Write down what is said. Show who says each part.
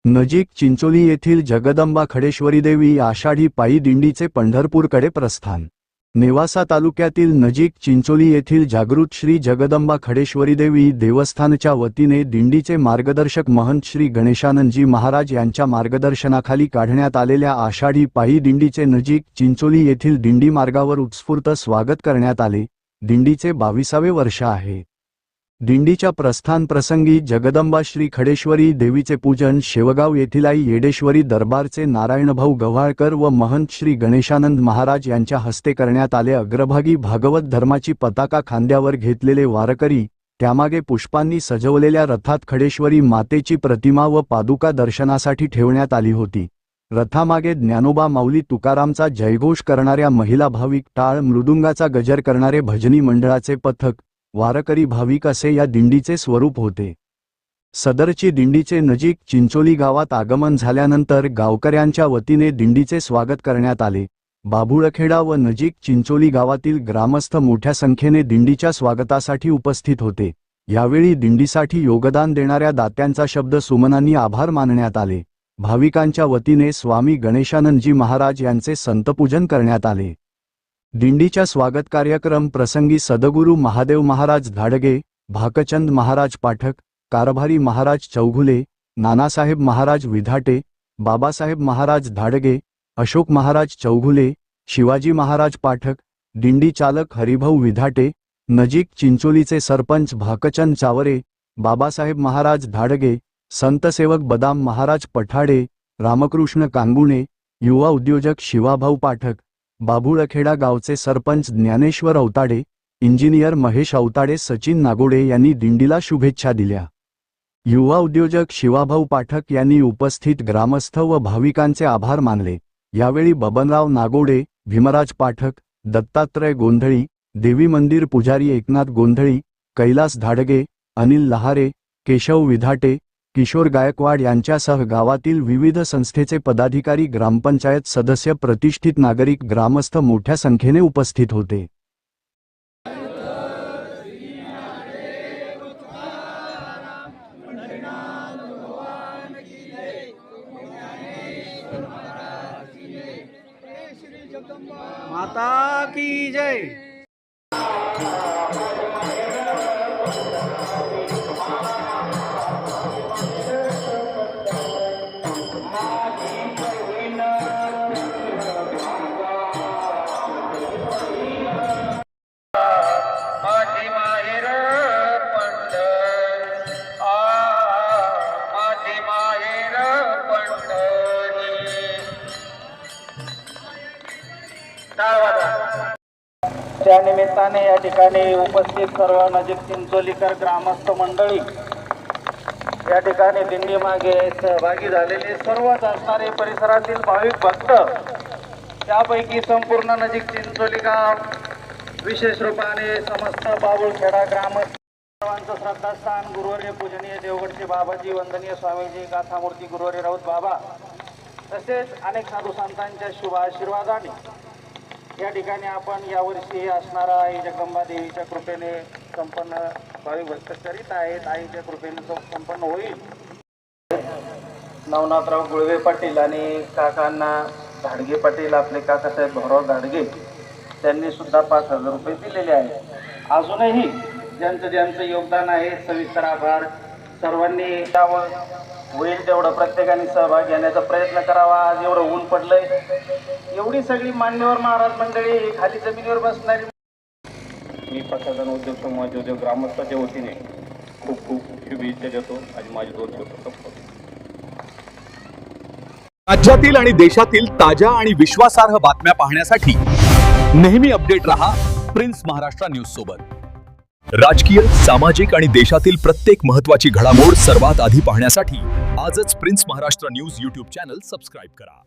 Speaker 1: नजीक चिंचोली येथील जगदंबा खडेश्वरी देवी आषाढी पायी दिंडीचे पंढरपूरकडे प्रस्थान। नेवासा तालुक्यातील नजीक चिंचोली येथील जागृत श्री जगदंबा खडेश्वरी देवी देवस्थानच्या वतीने दिंडीचे मार्गदर्शक महंत श्री गणेशानंदजी महाराज यांच्या मार्गदर्शनाखाली काढण्यात आलेल्या आषाढी पायी दिंडीचे नजीक चिंचोली येथील दिंडी मार्गावर उत्स्फूर्त स्वागत करण्यात आले। दिंडीचे 22वे वर्ष आहे। दिंडीच्या प्रस्थान प्रसंगी जगदंबा श्री खडेश्वरी देवीचे पूजन शेवगाव येथील आई येडेश्वरी दरबारचे नारायणभाऊ गव्हाळकर व महंत श्री गणेशानंद महाराज यांच्या हस्ते करण्यात आले। अग्रभागी भागवत धर्माची पताका खांद्यावर घेतलेले वारकरी, त्यामागे पुष्पांनी सजवलेल्या रथात खडेश्वरी मातेची प्रतिमा व पादुका दर्शनासाठी ठेवण्यात आली होती। रथामागे ज्ञानोबा माऊली तुकारामचा जयघोष करणाऱ्या महिला भाविक, टाळ मृदुंगाचा गजर करणारे भजनी मंडळाचे पथक, वारकरी भाविक असे या दिंडीचे स्वरूप होते। सदरची दिंडीचे नजीक चिंचोली गावात आगमन झाल्यानंतर गावकऱ्यांच्या वतीने दिंडीचे स्वागत करण्यात आले। बाभुळखेडा व नजीक चिंचोली गावातील ग्रामस्थ मोठ्या संख्येने दिंडीच्या स्वागतासाठी उपस्थित होते। यावेळी दिंडीसाठी योगदान देणाऱ्या दात्यांचा शब्द सुमनांनी आभार मानण्यात आले। भाविकांच्या वतीने स्वामी गणेशानंदजी महाराज यांचे संतपूजन करण्यात आले। दिंडीच्या स्वागत कार्यक्रम प्रसंगी सद्गुरू महादेव महाराज धाडगे, भाकचंद महाराज पाठक, कारभारी महाराज चौघुले, नानासाहेब महाराज विधाटे, बाबासाहेब महाराज धाडगे, अशोक महाराज चौघुले, शिवाजी महाराज पाठक, दिंडी चालक हरिभाऊ विधाटे, नजीक चिंचोलीचे सरपंच भाकचंद चावरे, बाबासाहेब महाराज धाडगे, संतसेवक बदाम महाराज पठाडे, रामकृष्ण कांगुणे, युवा उद्योजक शिवाभाऊ पाठक, बाभुळखेडा गावचे सरपंच ज्ञानेश्वर अवताडे, इंजिनियर महेश अवताडे, सचिन नागोडे यांनी दिंडीला शुभेच्छा दिल्या। युवा उद्योजक शिवाभाऊ पाठक यांनी उपस्थित ग्रामस्थ व भाविकांचे आभार मानले। यावेळी बबनराव नागोडे, भीमराज पाठक, दत्तात्रय गोंधळी, देवी मंदिर पुजारी एकनाथ गोंधळी, कैलास धाडगे, अनिल लहारे, केशव विधाटे, किशोर गायकवाड यांच्यासह गावातील विविध संस्थेचे पदाधिकारी, ग्रामपंचायत सदस्य, प्रतिष्ठित नागरिक, ग्रामस्थ मोठ्या संख्येने उपस्थित होते।
Speaker 2: माता की जय।
Speaker 3: त्या निमित्ताने या ठिकाणी उपस्थित सर्व नजीक चिंचोलीकर ग्रामस्थ मंडळी, या ठिकाणी दिंडी मागे सहभागी झालेले सर्वच असणारे परिसरातील भाविक भक्त, त्यापैकी संपूर्ण नजीक चिंचोली गाव, विशेष रूपाने समस्त बाभुळखेडा ग्रामस्थ सर्वांचं श्रद्धास्थान गुरुवर्य पूजनीय देवगडचे बाबाजी, वंदनीय स्वामीजी, गाथामूर्ती गुरुवर्य राऊत बाबा, तसेच अनेक साधू संतांच्या शुभ आशीर्वादाने या ठिकाणी आपण यावर्षी असणारा आई जगदंबा देवीच्या कृपेने संपन्न भाविक भक्त करीत आहेत। आईच्या कृपेने तो संपन्न होईल। नवनाथराव गुळवे पाटील आणि काकांना धाडगे पाटील, आपले काकासाहेब भोराव धाडगे, त्यांनी सुद्धा 5000 रुपये दिलेले आहेत। अजूनही ज्यांचं योगदान आहे सविस्तर आभार। सर्वांनी त्यावर होईल तेवढं प्रत्येकाने सहभाग घेण्याचा प्रयत्न करावा। आज एवढं ऊन पडलंय, एवढी सगळी मान्यवर महाराज मंडळी खाली जमिनीवर बसणारी,
Speaker 4: मी प्रसाधन उद्योग समाज उद्योग ग्रामस्थाच्या वतीने खूप खूप शुभेच्छा देतो आणि माझे 2 शब्द संपवतो।
Speaker 5: राज्यातील आणि देशातील ताज्या आणि विश्वासार्ह बातम्या पाहण्यासाठी नेहमी अपडेट रहा प्रिन्स महाराष्ट्र न्यूज सोबत। राजकीय, सामाजिक आणि देशातील प्रत्येक महत्त्वाची घडामोड सर्वात आधी पाहण्यासाठी आजच prince Maharashtra news YouTube channel subscribe करा।